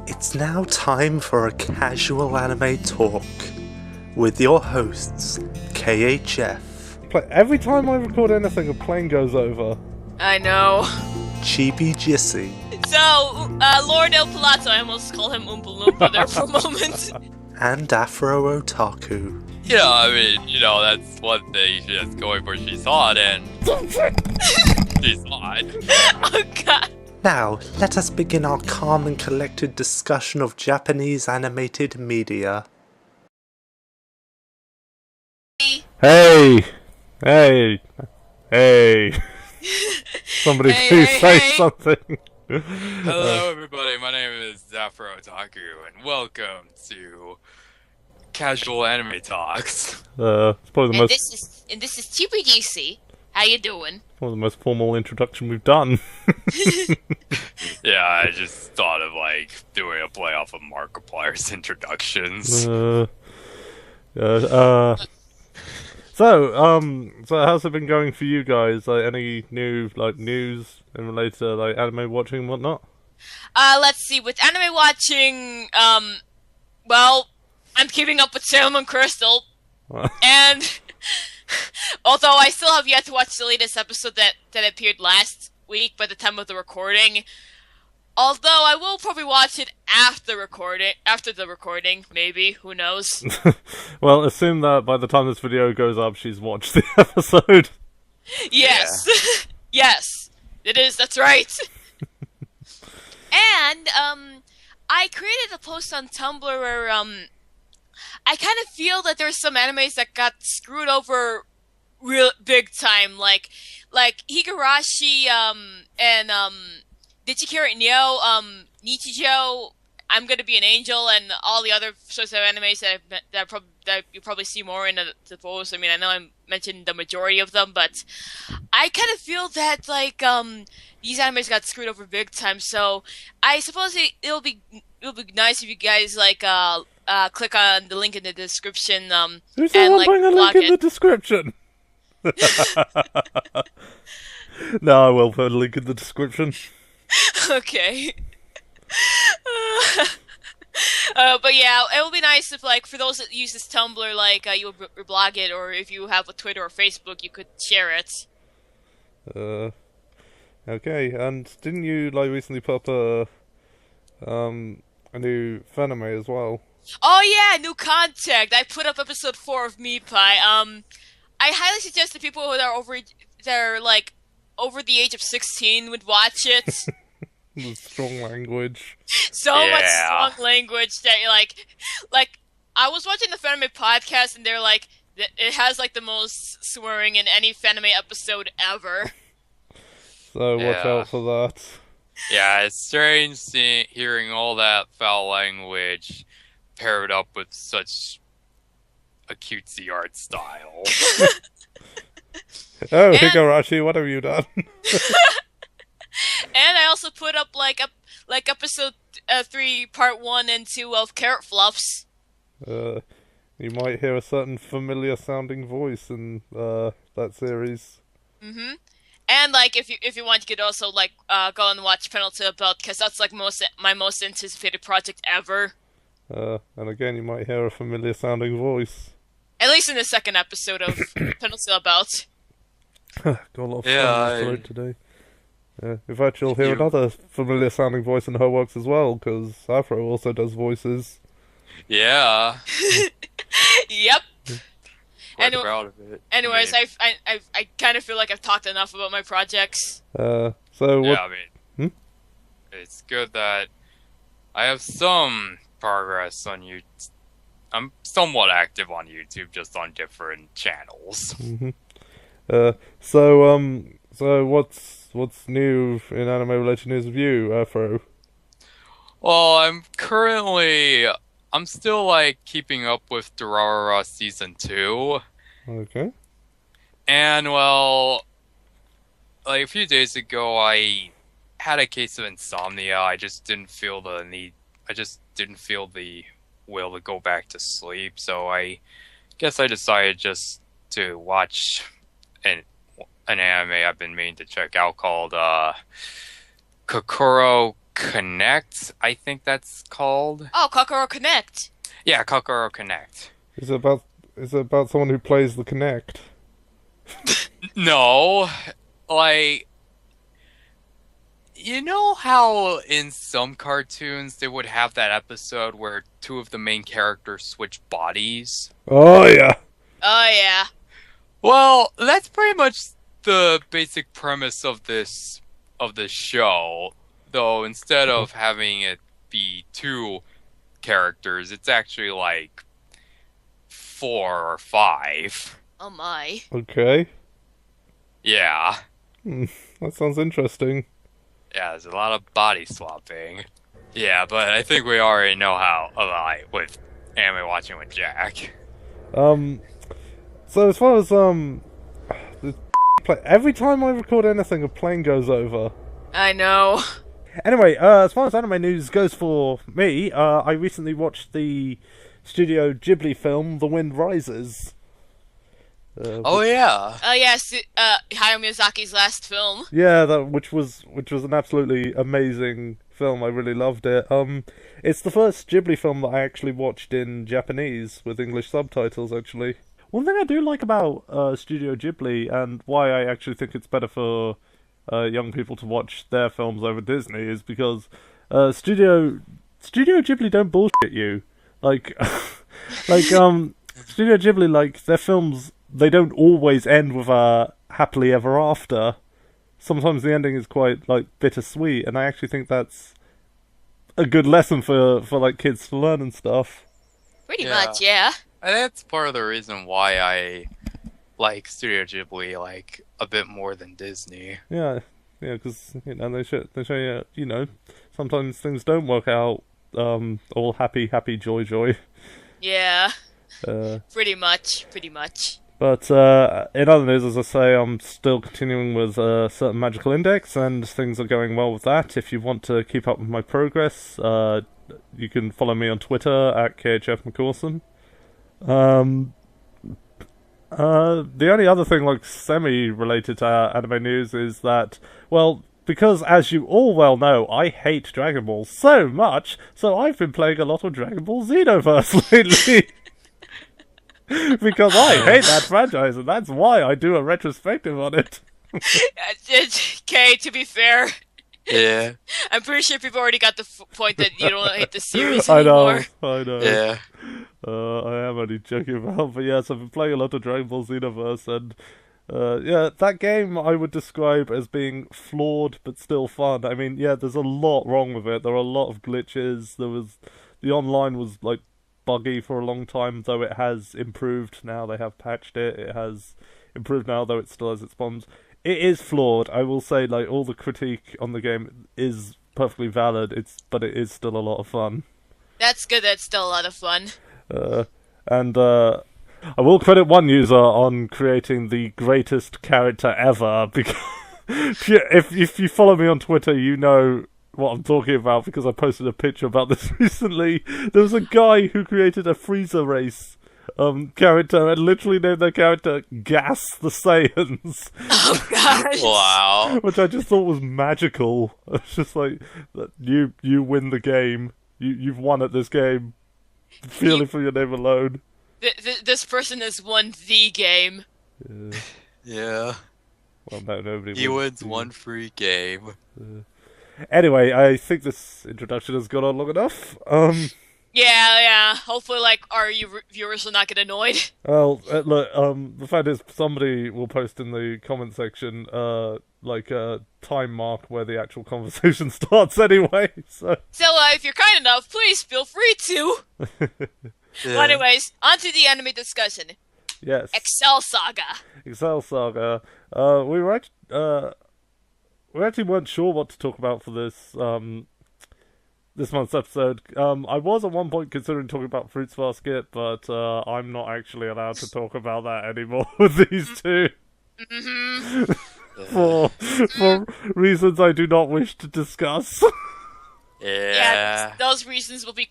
It's now time for a casual anime talk with your hosts, KHF, Every time I record anything, a plane goes over. I know. ChibiGissy, So, Lord El Palazzo, I almost called him Oompa Loompa there for a moment. and Afro Otaku. Yeah, I mean, that's one thing she has going for. She's hot, and she's hot. Oh god. Now, let us begin our calm and collected discussion of Japanese animated media. Hey! Somebody please say something. Hello, everybody. My name is Afro Otaku, and welcome to Casual Anime Talks. It's probably the This is ChibiGissy. How you doing? one of the most formal introduction we've done. Yeah, I just thought of doing a play off of Markiplier's introductions. So how's it been going for you guys? Any new news in relation to anime watching and whatnot? Let's see. With anime watching, well, I'm keeping up with Salmon Crystal, and although I still have yet to watch the latest episode that appeared last week by the time of the recording. Although I will probably watch it after the recording, maybe, who knows. Well, assume that by the time this video goes up, she's watched the episode. Yes. Yeah. Yes. It is, that's right. And, I created a post on Tumblr where, I kind of feel that there's some animes that got screwed over real big time, like Higurashi, and, Dichikiri Neo, Nichijou, I'm Gonna Be an Angel, and all the other sorts of animes that you probably see more in the post. I mean, I know I mentioned the majority of them, but I kind of feel that, these animes got screwed over big time, so I suppose it'll be nice if you guys, click on the link in the description, Who's and, putting a link in the description? No, I will put a link in the description. Okay. But yeah, it would be nice if, for those that use this Tumblr, you would reblog it, or if you have a Twitter or Facebook, you could share it. Okay, and didn't you, recently put up a new fanime as well? Oh yeah, new contact! I put up episode 4 of Meat Pie. I highly suggest that people that are over the age of 16 would watch it. The strong language. So much strong language that I was watching the fanime podcast and they're it has the most swearing in any fanime episode ever. So watch out for that. Yeah, it's strange hearing all that foul language paired up with such a cutesy art style. Oh, Higurashi, what have you done? And I also put up episode 3, part 1 and 2 of Carrot Fluffs. You might hear a certain familiar sounding voice in that series. Mm-hmm. And if you want, you could also go and watch Penalty Belt, because that's my most anticipated project ever. And again, you might hear a familiar sounding voice. At least in the second episode of Penalty Belt. Got a lot of fun in the throat today. In fact, you'll hear another familiar sounding voice in her works as well, because Afro also does voices. Yeah. Yep. Quite proud of it. Anyways, I kind of feel like I've talked enough about my projects. So what? Yeah, it's good that I have some progress on YouTube. I'm somewhat active on YouTube, just on different channels. Mm-hmm. So what's new in anime related news with you, Afro? Well, I'm still keeping up with Durarara Season 2. Okay. And well, a few days ago I had a case of insomnia. I just didn't feel the need. I just didn't feel the will to go back to sleep, so I guess I decided just to watch an anime I've been meaning to check out called Kokoro Connect, I think that's called. Oh, Kokoro Connect. Yeah, Kokoro Connect. Is it about someone who plays the Kinect? No, like, you know how in some cartoons they would have that episode where two of the main characters switch bodies? Oh yeah. Oh yeah. Well, that's pretty much the basic premise of this show. Though instead of having it be two characters, it's actually like 4 or 5. Oh my. Okay. Yeah. That sounds interesting. Yeah, there's a lot of body swapping. Yeah, but I think we already know how, like, with anime watching with Jack. So as far as, every time I record anything, a plane goes over. I know. Anyway, as far as anime news goes for me, I recently watched the Studio Ghibli film, The Wind Rises. Oh yeah. Oh yes, Hayao Miyazaki's last film. Yeah, which was an absolutely amazing film. I really loved it. It's the first Ghibli film that I actually watched in Japanese with English subtitles. Actually, one thing I do like about Studio Ghibli and why I actually think it's better for young people to watch their films over Disney is because Studio Ghibli don't bullshit you. Like Studio Ghibli, like, their films, they don't always end with a happily ever after. Sometimes the ending is quite, like, bittersweet, and I actually think that's a good lesson for like, kids to learn and stuff. Pretty much, yeah. And that's part of the reason why I like Studio Ghibli, like, a bit more than Disney. Yeah, because, you know, they show you, you know, sometimes things don't work out all happy, joy. Yeah. Pretty much. But in other news, as I say, I'm still continuing with Certain Magical Index, and things are going well with that. If you want to keep up with my progress, you can follow me on Twitter at KHFMcCawson. The only other thing, like, semi-related to anime news is that, well, because, as you all well know, I hate Dragon Ball so much, so I've been playing a lot of Dragon Ball Xenoverse lately. Because I hate that franchise, and that's why I do a retrospective on it. Okay, to be fair, Yeah. I'm pretty sure people already got the point that you don't hate the series anymore. I know. Yeah. I am only joking about, but yes, I've been playing a lot of Dragon Ball Xenoverse, and yeah, that game I would describe as being flawed but still fun. I mean, yeah, there's a lot wrong with it. There are a lot of glitches. The online was, like, buggy for a long time, though it has improved now. They have patched it. It has improved now, though it still has its problems. It is flawed. I will say, like, all the critique on the game is perfectly valid. But it is still a lot of fun. That's good. That's still a lot of fun. And I will credit one user on creating the greatest character ever, because if you follow me on Twitter, you know what I'm talking about, because I posted a picture about this recently. There was a guy who created a Freezer Race character and literally named their character Gas the Saiyans. Oh gosh. Wow. Which I just thought was magical. It's just like, you win the game. You've won at this game. Purely for your name alone. This person has won the game. Yeah. Well, no, nobody. He wins one free game. Anyway, I think this introduction has gone on long enough. Yeah. Hopefully, like, our viewers will not get annoyed. Well, look, the fact is, somebody will post in the comment section, like a time mark where the actual conversation starts anyway, so if you're kind enough, please feel free to. Yeah. Well, anyways, on to the anime discussion. yes. Excel Saga. Excel Saga. We actually weren't sure what to talk about for this month's episode. I was at one point considering talking about Fruits Basket, but I'm not actually allowed to talk about that anymore with these two. Mm-hmm. for reasons I do not wish to discuss. Yeah. Those reasons will be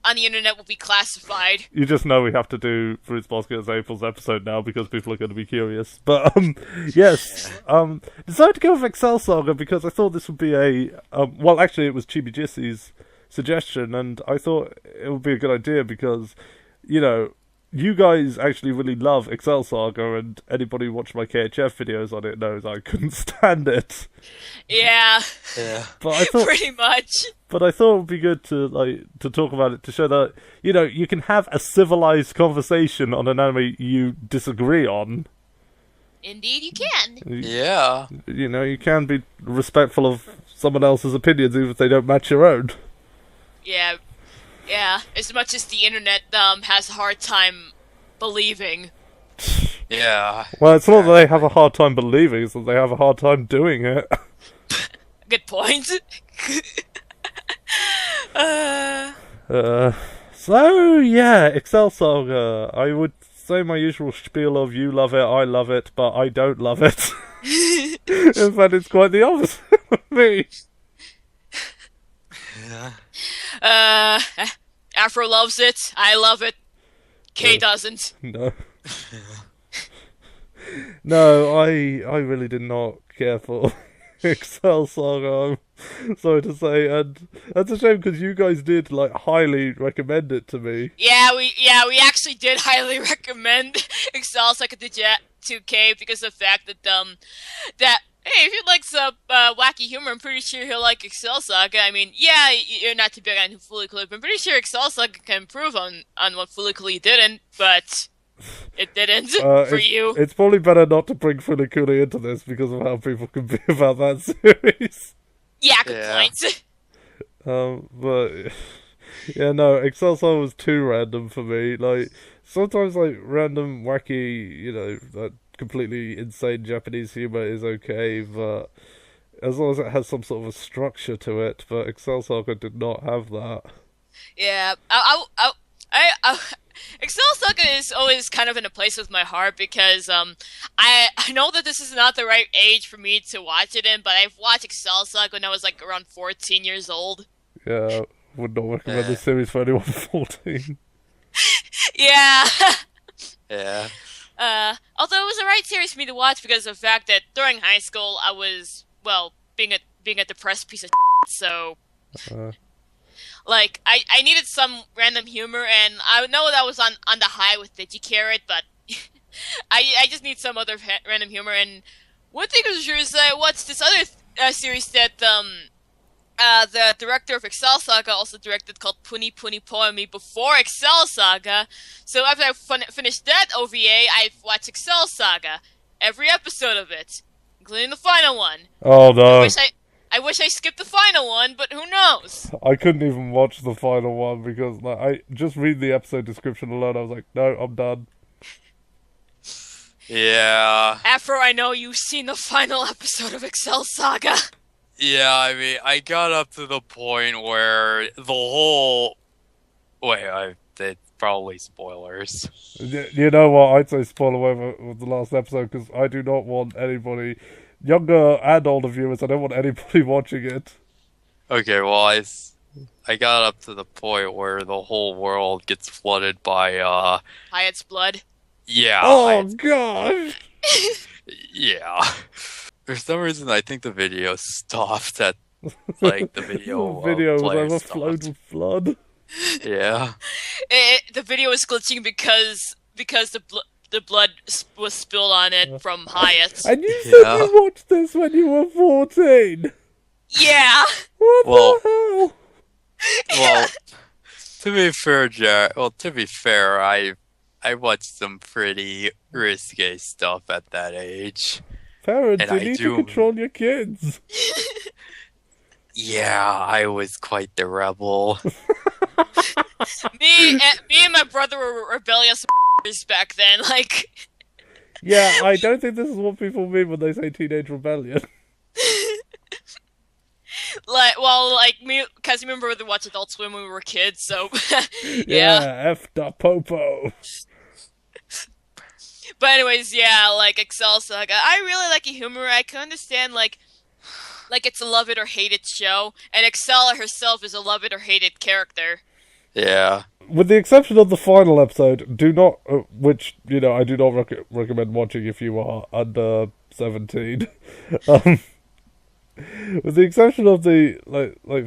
on the internet will be classified. You just know we have to do Fruits Basket's April's episode now because people are going to be curious. But, yes. Decided to go with Excel Saga because I thought this would be well, actually, it was ChibiGissy's suggestion, and I thought it would be a good idea because, you know, you guys actually really love Excel Saga, and anybody who watched my KHF videos on it knows I couldn't stand it. Yeah. But I thought, pretty much. But I thought it would be good to talk about it, to show that, you know, you can have a civilized conversation on an anime you disagree on. Indeed you can. Yeah. You know, you can be respectful of someone else's opinions even if they don't match your own. Yeah. Yeah, as much as the internet has a hard time believing. Yeah. Well, it's not that they have a hard time believing, it's that they have a hard time doing it. Good point. So, yeah, Excel Saga. I would say my usual spiel of you love it, I love it, but I don't love it. In fact, it's quite the opposite of me. Afro loves it. I love it. Kay doesn't. No. No, I really did not care for Excel Saga, I'm sorry to say, and that's a shame because you guys did highly recommend it to me. Yeah, we actually did highly recommend Excel Saga to Kay because of the fact that hey, if you like some wacky humor, I'm pretty sure he'll like Excel Saga. I mean, yeah, you're not too big on Fully Clue, but I'm pretty sure Excel Saga can improve on what Fully Clue didn't, but it didn't for you. It's probably better not to bring Fully Clue into this because of how people can be about that series. Yeah, good point. But yeah, no, Excel Saga was too random for me. Sometimes random, wacky, you know, completely insane Japanese humor is okay, but as long as it has some sort of a structure to it. But Excel Saga did not have that. Yeah, Excel Saga is always kind of in a place with my heart because I know that this is not the right age for me to watch it in, but I've watched Excel Saga when I was around 14 years old. Yeah, would not recommend this series for anyone 14. Yeah. Yeah. Although it was the right series for me to watch because of the fact that during high school I was, well, being a depressed piece of shit, so I needed some random humor, and I know that was on the high with DigiCarrot, but I just need some other random humor. And one thing for sure is I watched this other series that the director of Excel Saga also directed called Puni Puni Poemi before Excel Saga. So after I finished that OVA, I've watched Excel Saga. Every episode of it. Including the final one. Oh no. I wish I skipped the final one, but who knows? I couldn't even watch the final one because I just read the episode description alone. I was like, no, I'm done. Yeah. Afro, I know you've seen the final episode of Excel Saga. Yeah, I mean, I got up to the point where the whole... Wait, it's probably spoilers. You know what? I'd say spoil away with the last episode because I do not want anybody, younger and older viewers, I don't want anybody watching it. Okay, well, I got up to the point where the whole world gets flooded by, Hyatt's blood. Yeah. Oh, gosh! Yeah. For some reason, I think the video stopped at, the video. The video was overflowed with blood. Yeah. The video was glitching because the blood was spilled on it from Hyatt. And you said you watched this when you were 14. Yeah. What the hell? Well, to be fair, I watched some pretty risque stuff at that age. Parents, you need to control your kids. Yeah, I was quite the rebel. me and my brother were rebellious back then. Yeah, I don't think this is what people mean when they say teenage rebellion. Me, because remember we watched Adult Swim when we were kids, so yeah. F the popo. But anyways, yeah, Excel Saga. I really like the humor. I can understand, it's a love it or hate it show, and Excel herself is a love it or hate it character. Yeah. With the exception of the final episode, do not, which, I do not recommend watching if you are under 17. With the exception of the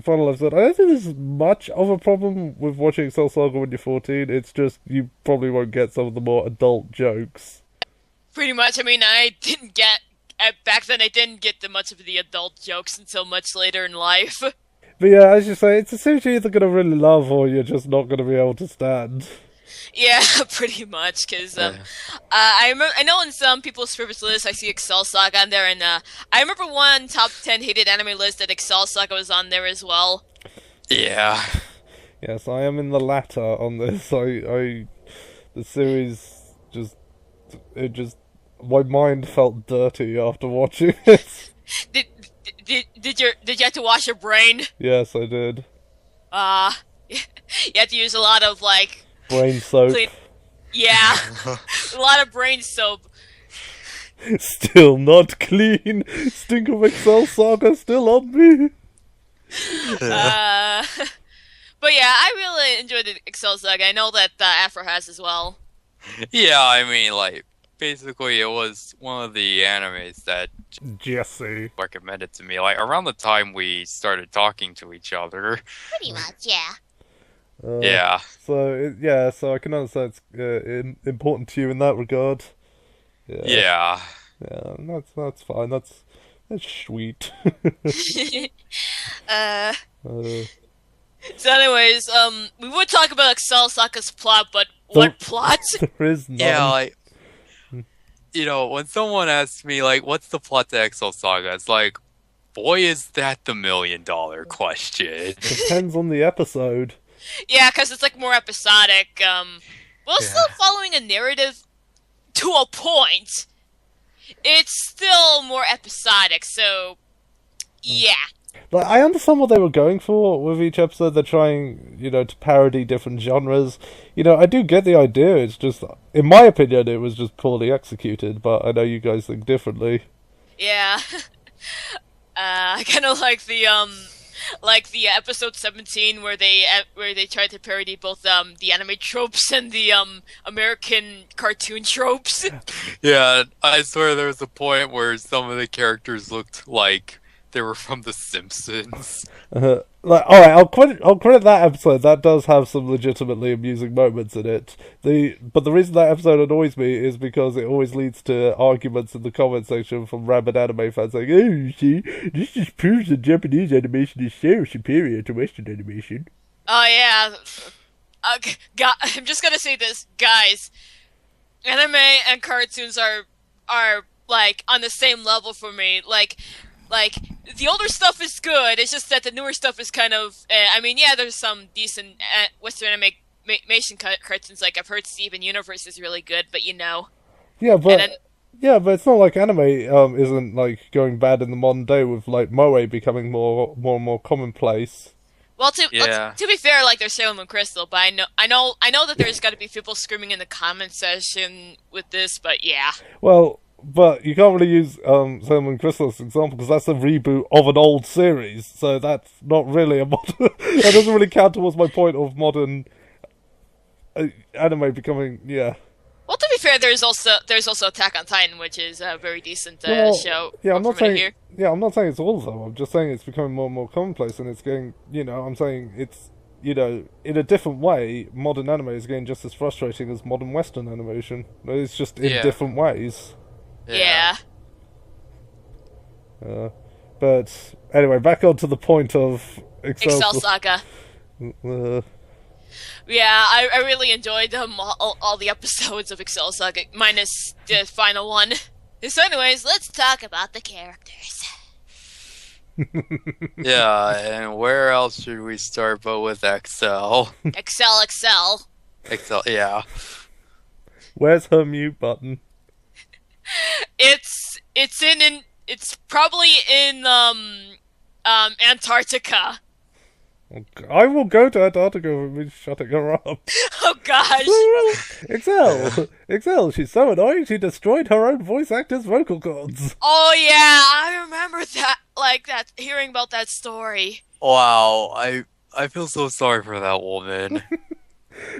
final episode, I don't think there's much of a problem with watching Excel Saga when you're 14. It's just you probably won't get some of the more adult jokes. Pretty much. I mean, I didn't get back then. I didn't get much of the adult jokes until much later in life. But yeah, as you say, it's a series you're either going to really love or you're just not going to be able to stand. Yeah, pretty much. Because I know in some people's favorite lists, I see Excel Saga on there, and I remember one top 10 hated anime list that Excel Saga was on there as well. Yeah. Yes, I am in the latter on this. The series my mind felt dirty after watching it. Did you have to wash your brain? Yes, I did. You had to use a lot of brain soap. Yeah, a lot of brain soap. Still not clean. Stink of Excel Saga still on me. But yeah, I really enjoyed the Excel Saga. I know that Afro has as well. Yeah, I mean, basically, it was one of the animes that Jesse recommended to me. Around the time we started talking to each other. Pretty much, yeah. Yeah. So I can understand it's important to you in that regard. Yeah. Yeah, that's fine. That's sweet. So anyways, we would talk about Excel Saga's plot, but what plot? There is none. Yeah, when someone asks me, what's the plot to Excel Saga, it's boy, is that the $1 million question. Depends on the episode. Yeah, because it's more episodic. Still following a narrative to a point. It's still more episodic, so yeah. I understand what they were going for with each episode. They're trying, to parody different genres. I do get the idea. It's just, in my opinion, it was just poorly executed. But I know you guys think differently. Yeah, I kind of like the episode 17 where they tried to parody both the anime tropes and the American cartoon tropes. Yeah, I swear there was a point where some of the characters looked like they were from The Simpsons. All right, I'll credit that episode. That does have some legitimately amusing moments in it. But the reason that episode annoys me is because it always leads to arguments in the comment section from rabid anime fans saying, "Oh, you see, this just proves that Japanese animation is so superior to Western animation." Oh yeah, I'm just gonna say this, guys. Anime and cartoons are on the same level for me. The older stuff is good, it's just that the newer stuff is kind of... there's some decent Western animation cartoons, I've heard Steven Universe is really good, but Yeah, but it's not like anime isn't, going bad in the modern day with, moe becoming more and more commonplace. Well, to be fair, there's Sailor Moon Crystal, but I know that there's got to be people screaming in the comment section with this, but yeah. Well... But you can't really use Sailor Moon Crystal as an example because that's a reboot of an old series, so that's not really a modern... that doesn't really count towards my point of modern anime becoming... Yeah. Well, to be fair, there's also Attack on Titan, which is a very decent show. Yeah, I'm not saying it's all of them. I'm just saying it's becoming more and more commonplace, and it's getting... I'm saying it's... in a different way, modern anime is getting just as frustrating as modern Western animation. It's just in different ways. Yeah. But anyway, back on to the point of Excel Saga. Yeah, I really enjoyed all the episodes of Excel Saga, minus the final one. So anyways, let's talk about the characters. Yeah, and where else should we start but with Excel? Excel, yeah. Where's her mute button? It's probably in Antarctica. I will go to Antarctica with me shutting her up. Oh gosh. Excel, she's so annoying she destroyed her own voice actor's vocal cords. Oh yeah, I remember that, hearing about that story. Wow, I feel so sorry for that woman.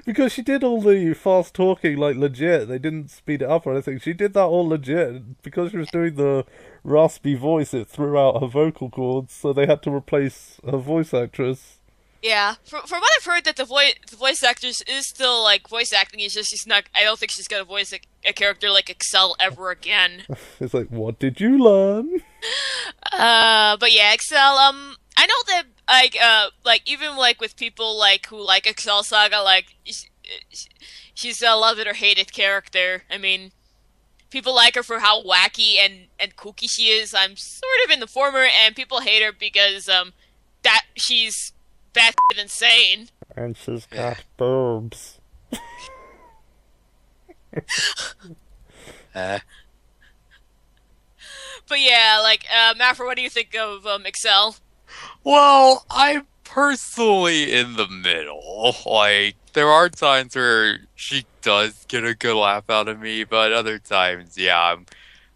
Because she did all the fast talking, like, legit. They didn't speed it up or anything. She did that all legit. Because she was doing the raspy voice, it threw out her vocal cords, so they had to replace her voice actress. Yeah, from what I've heard, that the voice actress is still like voice acting. It's just she's not. I don't think she's gonna voice a character like Excel ever again. It's like, what did you learn? But yeah, Excel. I know that like even like with people like who like Excel Saga, like she's a loved or hated character. I mean, people like her for how wacky and kooky she is. I'm sort of in the former, and people hate her because that she's batshit insane. And she's got boobs. But yeah, like Mafra, what do you think of Excel? Well, I'm personally in the middle. Like, there are times where she does get a good laugh out of me, but other times, yeah,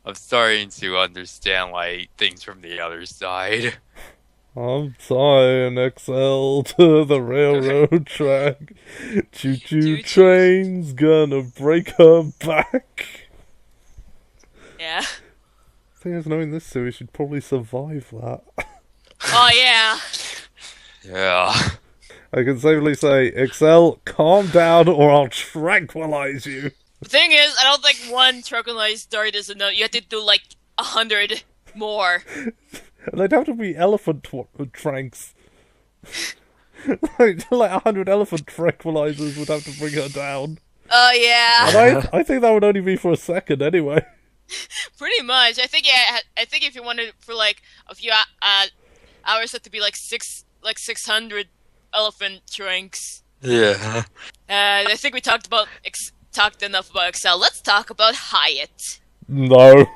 I'm starting to understand, like, things from the other side. I'm tying XL to the railroad track. Choo-choo train's gonna break her back. Yeah. The thing is, knowing this series, she'd probably survive that. Oh, yeah. Yeah. I can safely say, XL, calm down or I'll tranquilize you. The thing is, I don't think one tranquilized dart is enough. You have to do like 100 more. And they'd have to be elephant tranks. like 100 elephant tranquilizers would have to bring her down. Oh, yeah. And I think that would only be for a second anyway. Pretty much. I think, yeah, I think if you wanted for like a few hours, it to be like 600 elephant tranks. Yeah. I think we talked enough about Excel. Let's talk about Hyatt. No.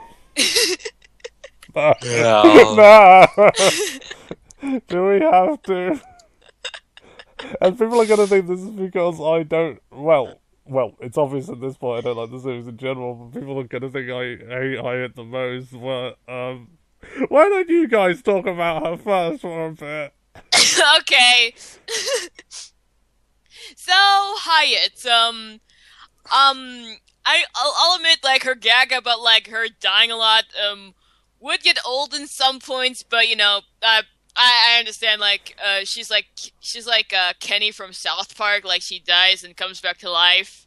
Yeah. No. Do we have to? And people are going to think this is because I don't... Well, it's obvious at this point I don't like the series in general, but people are going to think I hate Hyatt the most. But, why don't you guys talk about her first for a bit? Okay. So, Hyatt, I'll admit, like, her gag about, like, her dying a lot, would get old in some points, but, you know, I understand, like, she's like Kenny from South Park, like, she dies and comes back to life.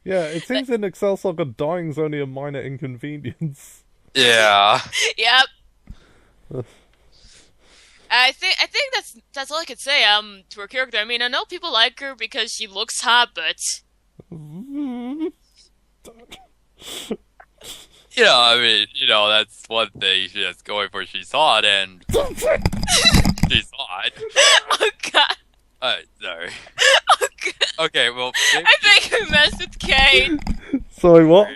Yeah, it seems in Excel Saga dying's only a minor inconvenience. Yeah. Yep. I think that's all I could say, to her character. I mean, I know people like her because she looks hot, but... Yeah, I mean, you know, that's one thing she has going for. She's hot, and she's hot. Oh, God. Sorry. Oh, God. Okay, well... I think I messed with Kate. Sorry, what?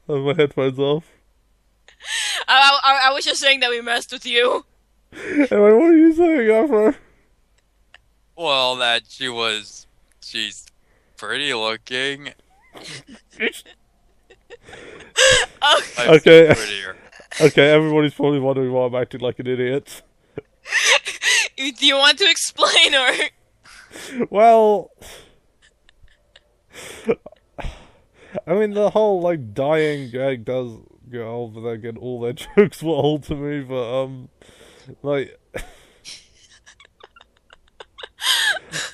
I have my headphones off. I was just saying that we messed with you. Anyway, what are you saying, Afro? Well, that she's pretty looking. Okay. Okay, everybody's probably wondering why I'm acting like an idiot. Do you want to explain, or? Well... I mean, the whole, like, dying gag does get old, but then again, all their jokes were old to me, but, like...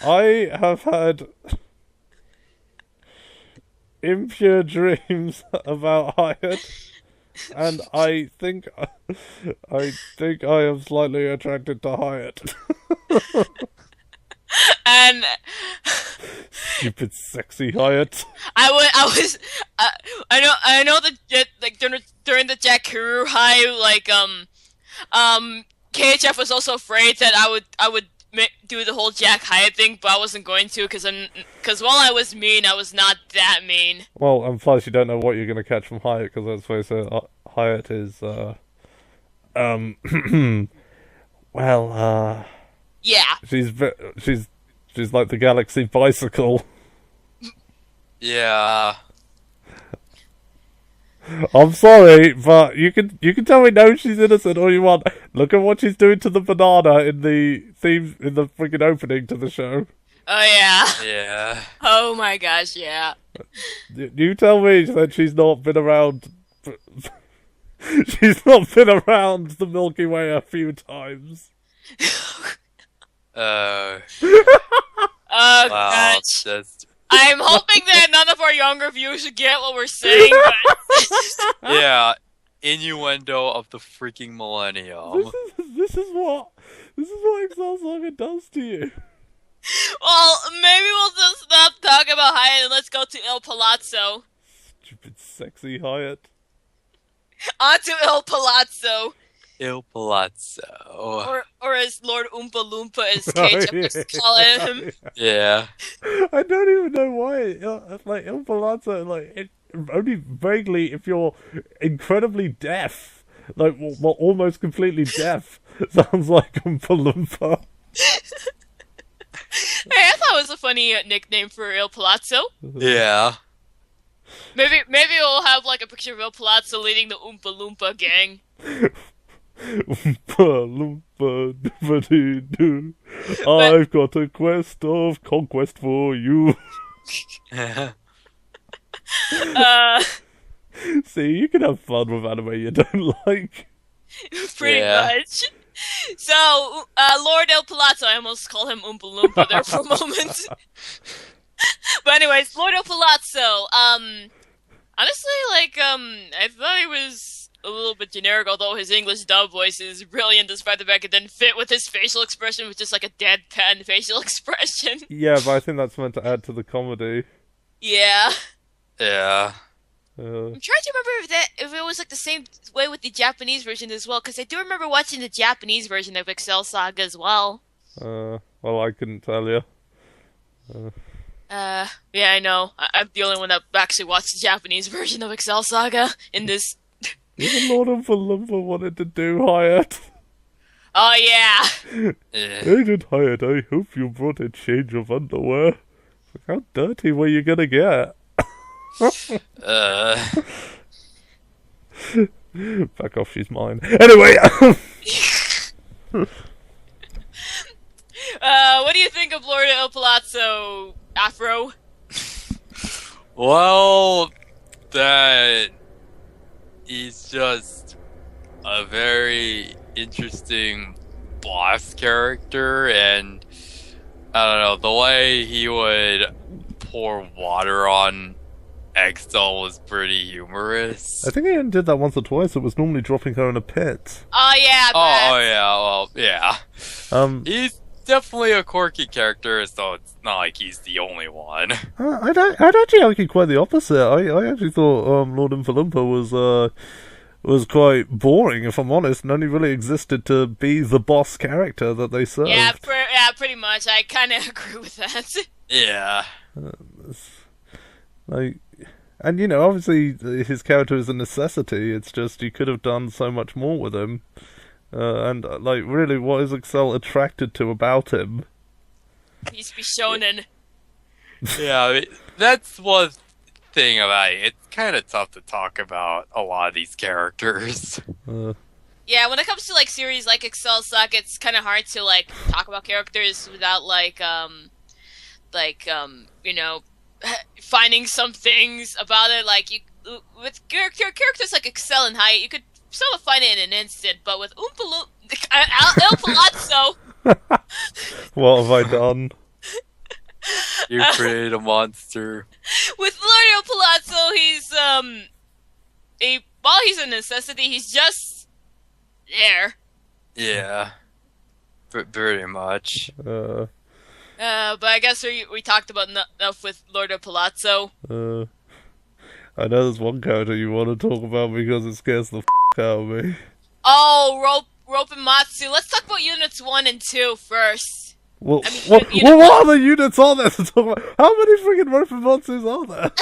I have had impure dreams about Hyatt, and I think I am slightly attracted to Hyatt. And stupid, sexy Hyatt. I know that like during the Jack Kuru high, like KHF was also afraid that I would do the whole Jack Hyatt thing, but I wasn't going to because while I was mean, I was not that mean. Well, and plus you don't know what you're going to catch from Hyatt, because let's face it, Hyatt is well, yeah. She's like the Galaxy Bicycle. Yeah. I'm sorry, but you can tell me no, she's innocent all you want. Look at what she's doing to the banana in the freaking opening to the show. Oh yeah. Yeah. Oh my gosh, yeah. You tell me that she's not been around. She's not been around the Milky Way a few times. Oh Wow. gosh. That's I'm hoping that none of our younger viewers get what we're saying, but yeah. Innuendo of the freaking millennium. This is what Excel Saga does to you. well, maybe we'll just stop talking about Hyatt and let's go to Il Palazzo. Stupid sexy Hyatt. On to Il Palazzo. Il Palazzo. Or as Lord Oompa Loompa, as Cage used to call him. Yeah. I don't even know why. Like Il Palazzo, like only vaguely if you're incredibly deaf, like well, almost completely deaf, sounds like Oompa Loompa. Hey, I thought it was a funny nickname for Il Palazzo. Yeah. Maybe we'll have like a picture of Il Palazzo leading the Oompa Loompa gang. Oompa Loompa doobity-doo. I've got a quest of conquest for you. See, you can have fun with anime you don't like. Pretty much. So, Lord El Palazzo, I almost called him Oompa Loompa there for a moment. But anyways, Lord El Palazzo, honestly, like, I thought he was a little bit generic, although his English dub voice is brilliant despite the fact it didn't fit with his facial expression, which is like a deadpan facial expression. Yeah, but I think that's meant to add to the comedy. Yeah. Yeah. I'm trying to remember if it was like the same way with the Japanese version as well, because I do remember watching the Japanese version of Excel Saga as well. Well, I couldn't tell you. Yeah, I know. I'm the only one that actually watched the Japanese version of Excel Saga in this. Even Lord Oompa Loompa wanted to do Hyatt. Oh, yeah. Agent Hyatt, I hope you brought a change of underwear. How dirty were you gonna get? Back off, she's mine. Anyway, what do you think of Lord El Palazzo, Afro? Well, that he's just a very interesting boss character, and I don't know, the way he would pour water on Excel was pretty humorous. I think he only did that once or twice. It was normally dropping her in a pit. Oh, yeah. Oh yeah, well, yeah. He's definitely a quirky character, so it's not like he's the only one. I'd actually argue quite the opposite. I actually thought Lord Oompa Loompa was quite boring, if I'm honest, and only really existed to be the boss character that they served. Yeah, pretty much. I kind of agree with that. Yeah. And you know, obviously his character is a necessity. It's just you could have done so much more with him. And like, really, what is Excel attracted to about him? He's be shonen. Yeah, I mean, that's one thing about it. It's kind of tough to talk about a lot of these characters. Yeah, when it comes to like series like Excel Saga, it's kind of hard to like talk about characters without you know, finding some things about it. Like you with characters like Excel and Hyatt, you could sort of find it in an instant. But with Oompa El Palazzo, what have I done? You created a monster. With Lord El Palazzo, while he's a necessity, he's just there. Yeah, pretty much. But I guess we talked about enough with Lord El Palazzo. I know there's one character you want to talk about because it scares the out of me. Oh, Rope and Matsu. Let's talk about units 1 and 2 first. Well, I mean, what other units are there to talk about? How many freaking Rope and Matsus are there?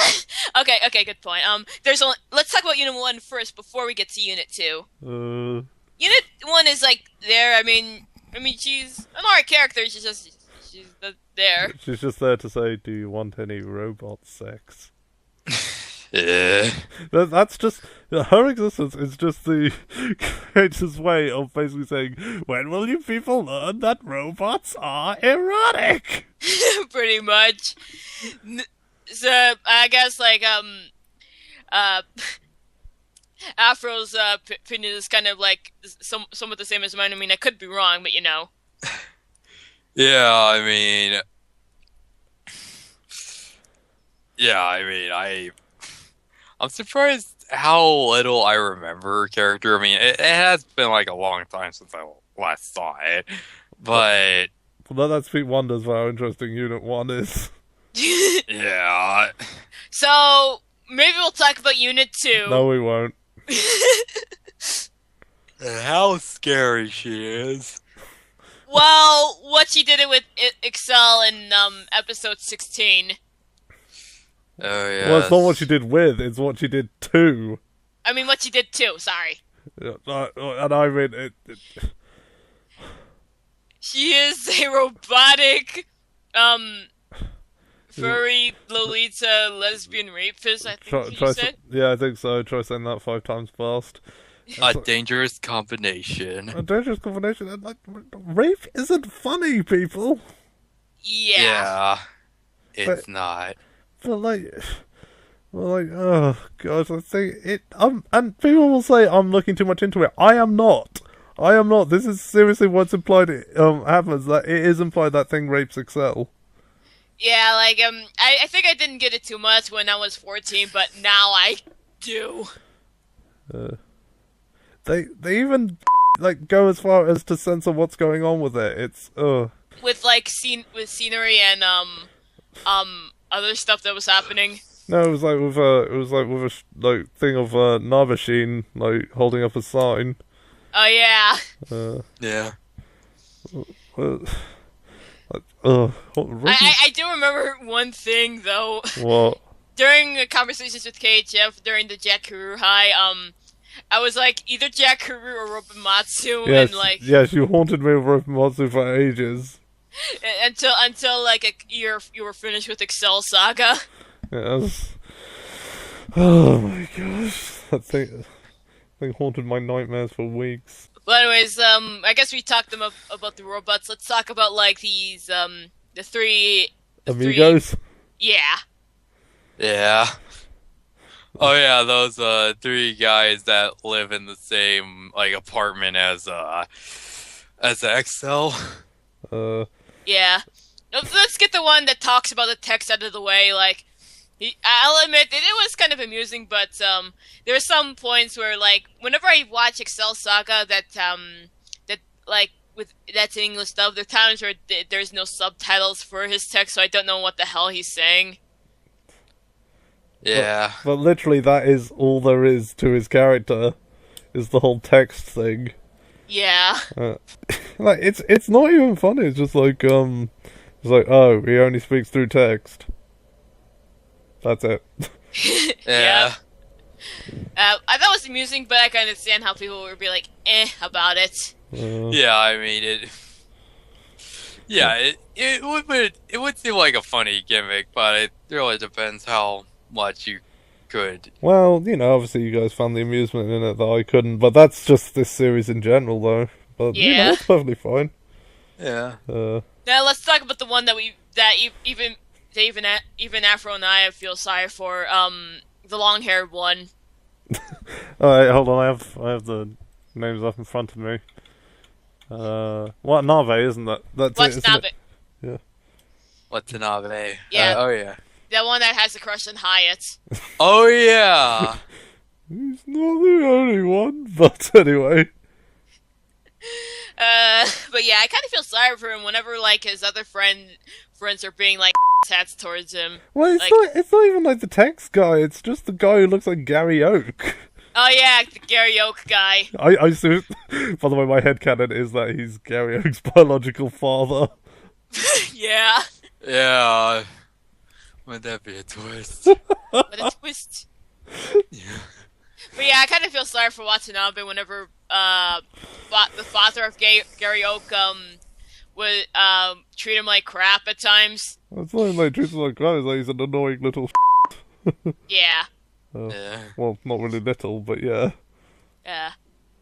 Okay, good point. Let's talk about Unit 1 first before we get to Unit 2. Unit 1 is like there. I mean, she's an alright character. She's there. She's just there to say, "Do you want any robot sex?" That's just her existence is just the creator's way of basically saying, when will you people learn that robots are erotic? Pretty much. So I guess like Afro's opinion is kind of like somewhat the same as mine. I mean, I could be wrong, but you know. Yeah, I mean, I'm surprised how little I remember her character. I mean, it has been like a long time since I last saw it, but Well, that speak wonders how interesting Unit 1 is. yeah. So maybe we'll talk about Unit 2. No, we won't. How scary she is. Well, what she did it with Excel in episode 16. Oh yeah. Well, it's not what she did with, it's what she did to. I mean, what she did too. Sorry. Yeah, and I mean, it She is a robotic, furry Lolita lesbian rapist. I think you said. Yeah, I think so. Try saying that 5 times fast. A dangerous combination. A dangerous combination. And, like, rape isn't funny, people. Yeah. It's not. But oh gosh, I think it. And people will say I'm looking too much into it. I am not. This is seriously what's implied. Happens that it is implied that thing rapes Excel. Yeah, like I think I didn't get it too much when I was 14, but now I do. They even like go as far as to censor what's going on with it. It's With like scenery and other stuff that was happening. No, it was like with a thing of Navashin like holding up a sign. Oh yeah. Yeah. I do remember one thing though. What? During conversations with KHF during the Jack Kuru High, I was like either Jack Kuru or Robimatsu, Yes, and like yes, you haunted me with Robimatsu for ages. until like you were finished with Excel Saga. Yes. Oh my gosh, that thing haunted my nightmares for weeks. But anyways, I guess we talked about the robots. Let's talk about like these the three Amigos. Yeah. Yeah. Oh yeah, those 3 guys that live in the same like apartment as Excel. Yeah. Let's get the one that talks about the text out of the way. Like, I'll admit it was kind of amusing, but there are some points where, like, whenever I watch Excel Saga, that like with that's English stuff, there are times where there's no subtitles for his text, so I don't know what the hell he's saying. Yeah. But literally, that is all there is to his character, is the whole text thing. Yeah. Like it's not even funny. It's just like it's like, oh, he only speaks through text. That's it. Yeah. I thought it was amusing, but I can understand how people would be like, about it. Yeah, I mean it. Yeah, it would seem like a funny gimmick, but it really depends how much you could. Well, you know, obviously you guys found the amusement in it that I couldn't, but that's just this series in general, though. But you know, it's perfectly fine. Yeah. Now let's talk about the one that even Afro and I feel sorry for. The long-haired one. All right, hold on. I have the names up in front of me. Watanabe, isn't that? That's Watanabe. Yeah. Watanabe. Yeah. Oh yeah. The one that has a crush on Hyatt. Oh yeah. He's not the only one, but anyway. But yeah, I kind of feel sorry for him whenever like his other friends are being like tats towards him. Well, it's not even like the text guy. It's just the guy who looks like Gary Oak. Oh yeah, the Gary Oak guy. I assume, by the way, my headcanon is that he's Gary Oak's biological father. Yeah. Yeah. Would that be a twist? What a twist. Yeah. But yeah, I kind of feel sorry for Watanabe whenever the father of Gary Oak would treat him like crap at times. It's not even like treats him like crap. It's like he's an annoying little. Yeah. Yeah. Well, not really little, but yeah. Yeah.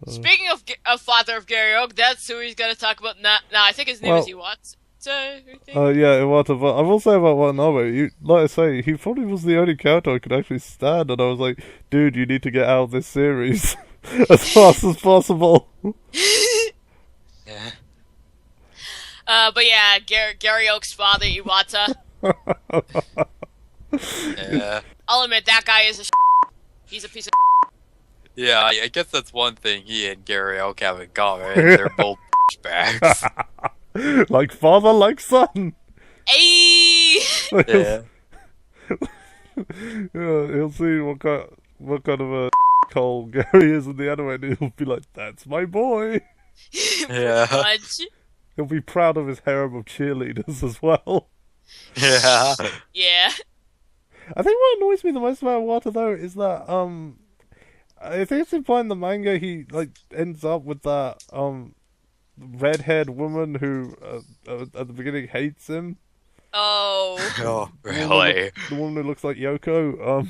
Speaking of father of Gary Oak, that's who he's gonna talk about now. No, I think his name is Iwatsu. Yeah, Iwata, but I will say about Watanabe, like I say, he probably was the only character I could actually stand, and I was like, dude, you need to get out of this series as fast as possible. Yeah. But yeah, Gary Oak's father, Iwata. Yeah. I'll admit, that guy is a he's a piece of Yeah, I guess that's one thing he and Gary Oak have in common. They're both bags. Like father, like son. Ayy! Yeah. Yeah, he'll see what kind of a Cole Gary is in the anime, and he'll be like, "That's my boy." Yeah. Much. He'll be proud of his harem of cheerleaders as well. Yeah. Yeah. I think what annoys me the most about Wata though is that I think it's implied in the manga he like ends up with that red-haired woman who at the beginning hates him. Oh. Oh, really? The woman who looks like Yoko.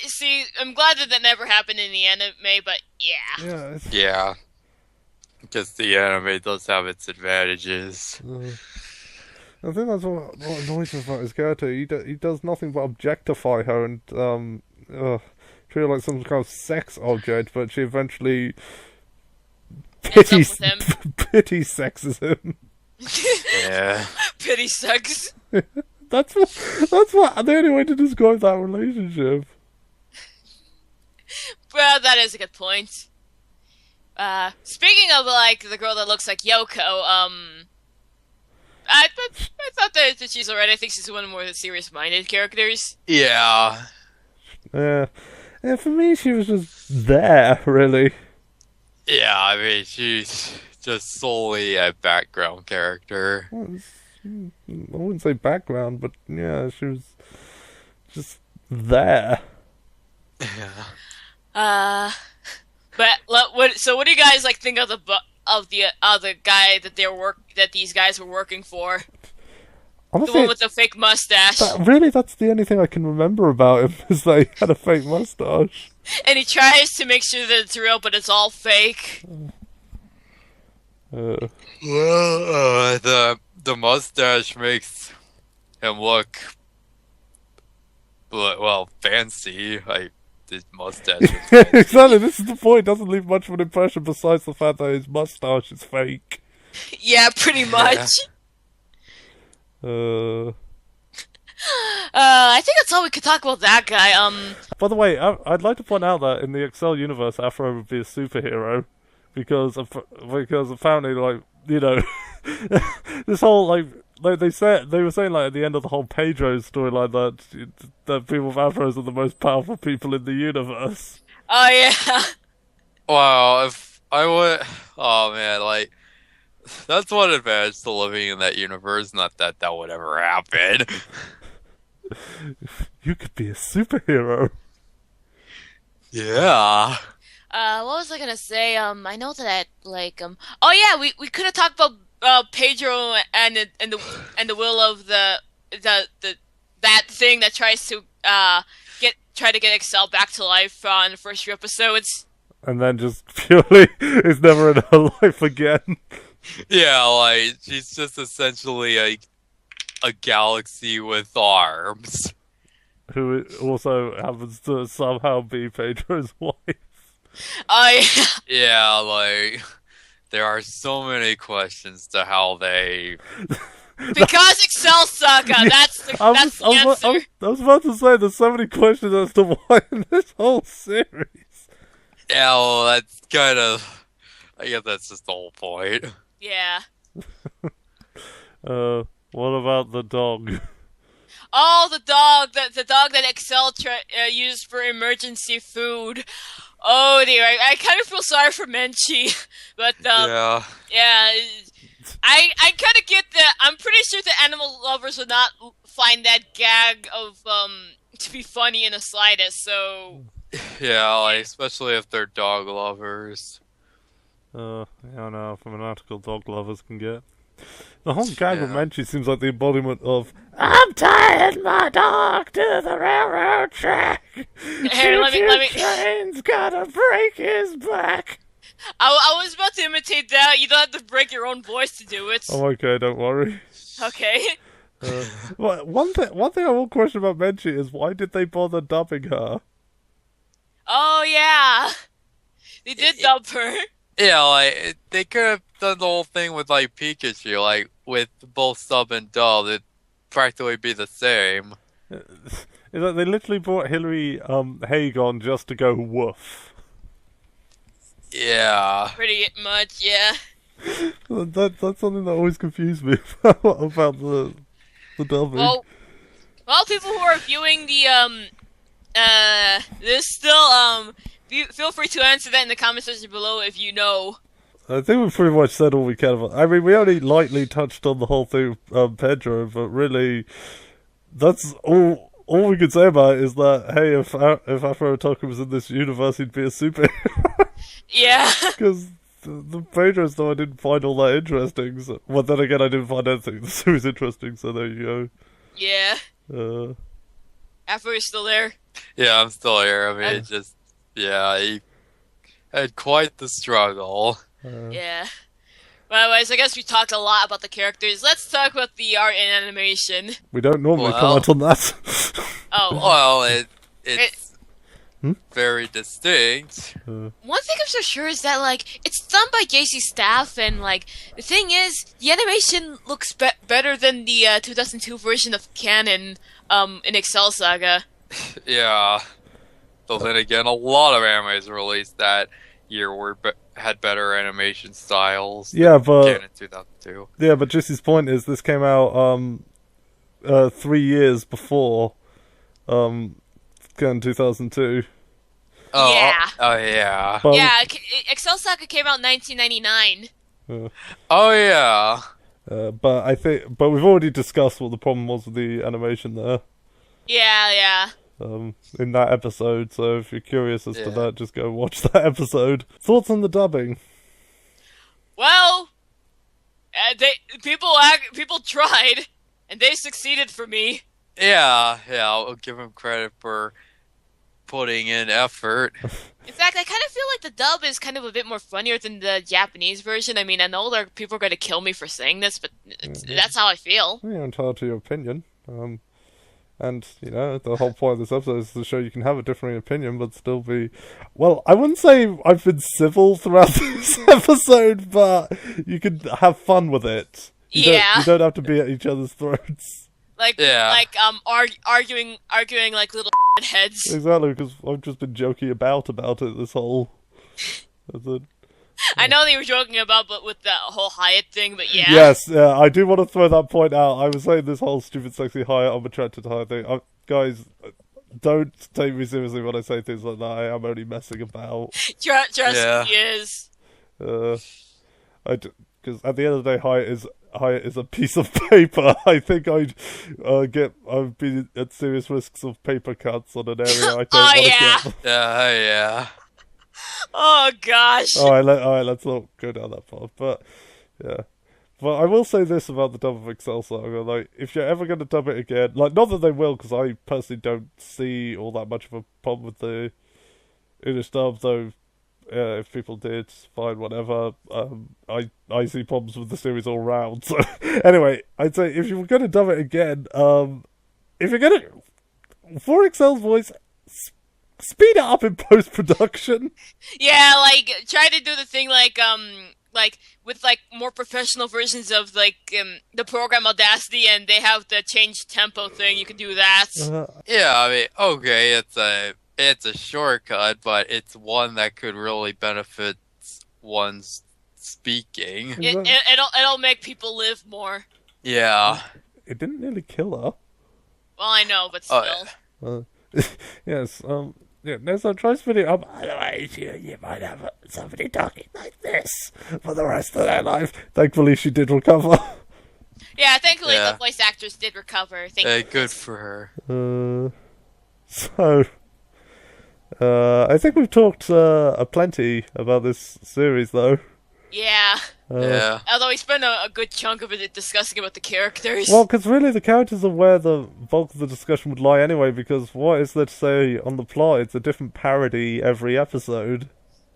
See, I'm glad that never happened in the anime, but yeah. Yeah. Yeah. Because the anime does have its advantages. I think that's what annoys me about his character. He does nothing but objectify her and treat her like some kind of sex object, but she eventually pity sexes him. Yeah. Pity sex. That's what the only way to describe that relationship. Well, that is a good point. Speaking of like the girl that looks like Yoko, I thought that she's alright. I think she's one of the more serious-minded characters. Yeah. Yeah, for me, she was just there, really. Yeah, I mean, she's just solely a background character. I wouldn't say background, but yeah, she was just there. Yeah. But what do you guys like think of the guy that these guys were working for? Honestly, The one with the fake mustache. That's the only thing I can remember about him, is that he had a fake mustache. And he tries to make sure that it's real, but it's all fake. Well, the mustache makes him look, well, fancy. Like, his mustache is fancy. Exactly, this is the point. It doesn't leave much of an impression besides the fact that his mustache is fake. Yeah, pretty much. I think that's all we could talk about that guy. By the way, I'd like to point out that in the Excel universe, Afro would be a superhero because apparently, like, you know, this whole like they were saying like at the end of the whole Pedro storyline that people with afros are the most powerful people in the universe. Oh yeah. Wow, if I would, oh man, like, that's one advantage to living in that universe. Not that would ever happen. You could be a superhero. Yeah. What was I gonna say? I know that like oh yeah, we could have talked about Pedro and the will of the that thing that tries to try to get Excel back to life in the first few episodes. And then just purely is never in her life again. Yeah, like, she's just essentially a galaxy with arms. Who also happens to somehow be Pedro's wife. Oh yeah. Yeah, like, there are so many questions to how they... Because Excel Saga, that's the answer. I was about to say, there's so many questions as to why in this whole series. Yeah, well, that's kind of... I guess that's just the whole point. Yeah. What about the dog? Oh, the dog that Excel used for emergency food. Oh dear, I kind of feel sorry for Menchie, but Yeah. I kind of get that. I'm pretty sure the animal lovers would not find that gag of to be funny in the slightest. So Yeah, like, especially if they're dog lovers. I don't know if an article dog lovers can get. The whole gag of Yeah. Menchie seems like the embodiment of "I'm tying my dog to the railroad track. Hey, let me. Train's gotta break his back." I was about to imitate that. You don't have to break your own voice to do it. I'm okay, don't worry. Okay. Well, one thing I will question about Menchie is why did they bother dubbing her? Oh yeah, they did dub her. Yeah, like they could have done the whole thing with like Pikachu, like with both sub and dub, it'd practically be the same. Is that they literally brought Hilary Haig on just to go woof. Yeah. Pretty much, yeah. That's something that always confused me about the dubbing. Well, people who are viewing the this still feel free to answer that in the comment section below if you know. I think we've pretty much said all we can about. I mean, we only lightly touched on the whole thing of Pedro, but really, that's all. All we could say about it is that hey, if Afro Otaku was in this universe, he'd be a superhero. Yeah. Because the Pedro stuff I didn't find all that interesting. So, well, then again, I didn't find anything that was interesting. So there you Yeah. go. Afro is still there. Yeah, I'm still here. I mean, it just, yeah, he had quite the struggle. Yeah. Well, anyways, I guess we talked a lot about the characters. Let's talk about the art and animation. We don't normally Well. comment on that. Oh. Well, it's very distinct. One thing I'm so sure is that, like, it's done by Gacy's staff, and, like, the thing is, the animation looks better than the 2002 version of Canon in Excel Saga. Yeah. But then again, a lot of animes released that year had better animation styles. Yeah, but Canon 2002. yeah, but Jesse's point is this came out 3 years before Canon 2002. Oh, Yeah. Oh, yeah. But, Yeah, Excel Saga came out in 1999. Oh, yeah. but we've already discussed what the problem was with the animation there. Yeah. In that episode, so if you're curious as to Yeah. that, just go watch that episode. Thoughts on the dubbing? Well, people tried, and they succeeded for me. Yeah, I'll give him credit for putting in effort. In fact, I kind of feel like the dub is kind of a bit more funnier than the Japanese version. I mean, I know people are going to kill me for saying this, but that's how I feel. You're entitled to your opinion. And, you know, the whole point of this episode is to show you can have a differing opinion, but still be... Well, I wouldn't say I've been civil throughout this episode, but you can have fun with it. You don't have to be at each other's throats. Arguing like little heads. Exactly, because I've just been joking about it this whole... I know that you were joking about, but with the whole Hyatt thing, but yeah. Yes, I do want to throw that point out. I was saying this whole stupid, sexy Hyatt, I'm attracted to Hyatt thing. Guys, don't take me seriously when I say things like that. I am only messing about. Trust me, he is. Because at the end of the day, Hyatt is a piece of paper. I think I'd be at serious risks of paper cuts on an area I don't want to get. Yeah. Oh gosh. All right, let's not go down that path. But yeah, but I will say this about the dub of Excel Saga: like, if you're ever going to dub it again, like, not that they will, because I personally don't see all that much of a problem with the English dub. Though, if people did, fine, whatever. I see problems with the series all round. So anyway, I'd say if you were going to dub it again, if you're going to, for Excel's voice, speed it up in post-production. Yeah, like, try to do the thing like with like more professional versions of like the program Audacity, and they have the change tempo thing. You can do that. Yeah, I mean, okay, it's a shortcut, but it's one that could really benefit one's speaking. It'll make people live more. Yeah. It didn't nearly kill her. Well, I know, but still. Yes, yeah, next time try spinning up. Otherwise, you might have somebody talking like this for the rest of their life. Thankfully, she did recover. Yeah, thankfully the voice actress did recover. Thank you. Good for her. So, I think we've talked plenty about this series, though. Yeah. Yeah. Although we spent a good chunk of it discussing about the characters. Well, because really the characters are where the bulk of the discussion would lie anyway, because what is there to say on the plot? It's a different parody every episode.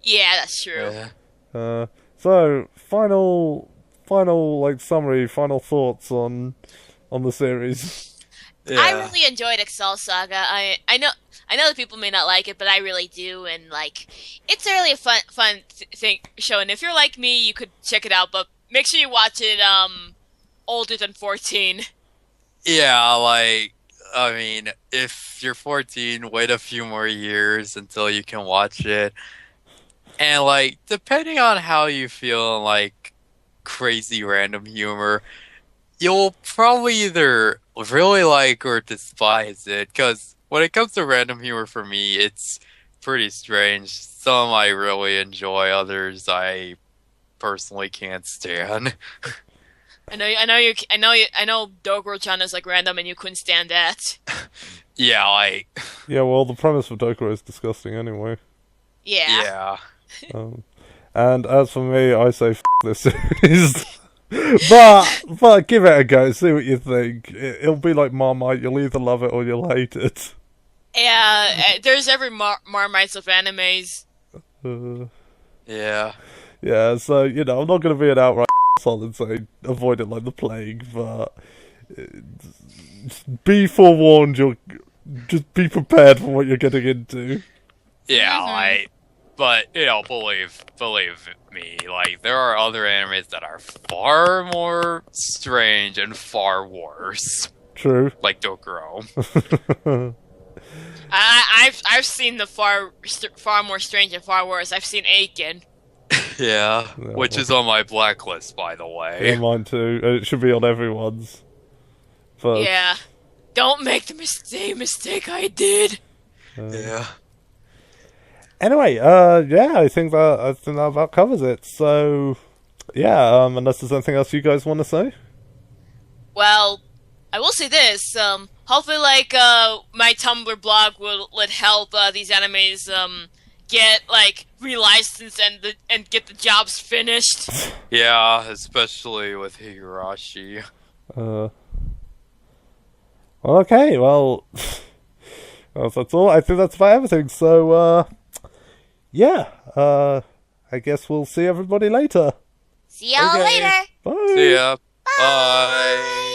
Yeah, that's true. Yeah. So, final like summary, final thoughts on the series. Yeah. I really enjoyed Excel Saga. I know that people may not like it, but I really do, and like it's really a fun thing show. And if you're like me, you could check it out, but make sure you watch it older than 14. Yeah, like, I mean, if you're 14, wait a few more years until you can watch it. And, like, depending on how you feel, like, crazy random humor, you'll probably either really like or despise it. Because when it comes to random humor for me, it's pretty strange. Some I really enjoy, others I personally can't stand. I know Dogro-chan is like random, and you couldn't stand that. Yeah, like, Yeah, well, the premise of Dokuro is disgusting anyway. Yeah. yeah. And as for me, I say f*** this series. but give it a go, see what you think. It'll be like Marmite, you'll either love it or you'll hate it. Yeah, there's every Marmites of animes. Yeah. Yeah, so, you know, I'm not going to be an outright asshole and say avoid it like the plague, but be forewarned, just be prepared for what you're getting into. Yeah, like, but, you know, believe me, like, there are other animes that are far more strange and far worse. True. Like Dokuro. I've seen the far more strange and far worse. I've seen Aiken. Yeah, Yeah, which well- is on my blacklist, by the way. Yeah, mine too. It should be on everyone's. But, Yeah. Don't make the same mistake I did. Yeah. Anyway, yeah, I think that about covers it. So, yeah, unless there's anything else you guys want to say? Well, I will say this. Hopefully, like, my Tumblr blog will help these animes get like relicensed and get the jobs finished. Yeah, especially with Higurashi. Well, okay, well, that's all. I think that's about everything. So, yeah, I guess we'll see everybody later. See y'all Okay. later. Bye. See ya. Bye.